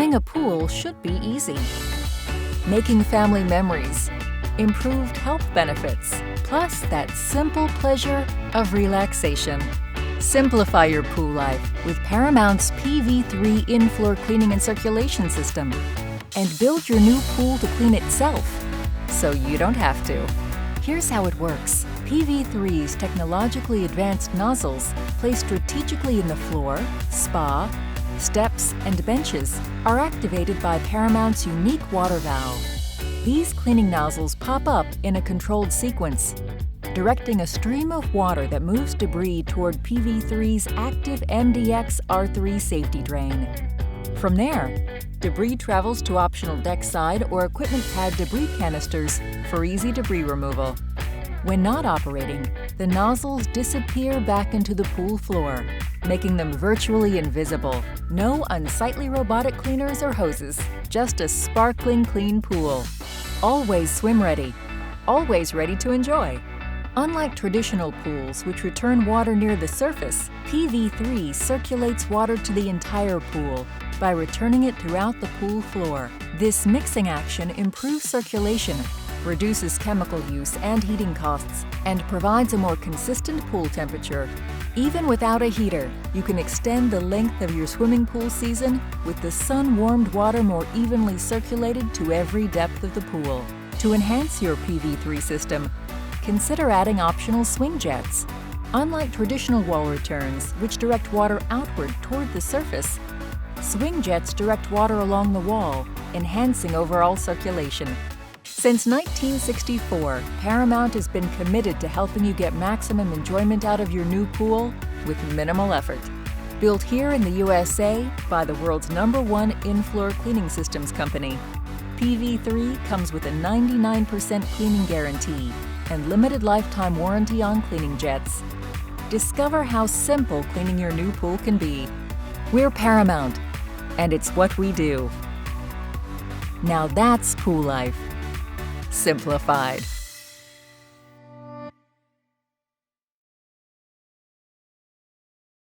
Cleaning a pool should be easy. Making family memories, improved health benefits, plus that simple pleasure of relaxation. Simplify your pool life with Paramount's PV3 Infloor cleaning and circulation system, and build your new pool to clean itself, so you don't have to. Here's how it works. PV3's technologically advanced nozzles placed strategically in the floor, spa, steps, and benches are activated by Paramount's unique water valve. These cleaning nozzles pop up in a controlled sequence, directing a stream of water that moves debris toward PV3's active MDX R3 safety drain. From there, debris travels to optional deck side or equipment pad debris canisters for easy debris removal. When not operating, the nozzles disappear back into the pool floor, making them virtually invisible. No unsightly robotic cleaners or hoses, just a sparkling clean pool. Always swim ready, always ready to enjoy. Unlike traditional pools, which return water near the surface, PV3 circulates water to the entire pool by returning it throughout the pool floor. This mixing action improves circulation, reduces chemical use and heating costs, and provides a more consistent pool temperature. Even without a heater, you can extend the length of your swimming pool season with the sun-warmed water more evenly circulated to every depth of the pool. To enhance your PV3 system, consider adding optional swing jets. Unlike traditional wall returns, which direct water outward toward the surface, swing jets direct water along the wall, enhancing overall circulation. Since 1964, Paramount has been committed to helping you get maximum enjoyment out of your new pool with minimal effort. Built here in the USA by the world's #1 in-floor cleaning systems company, PV3 comes with a 99% cleaning guarantee and limited lifetime warranty on cleaning jets. Discover how simple cleaning your new pool can be. We're Paramount, and it's what we do. Now that's pool life simplified.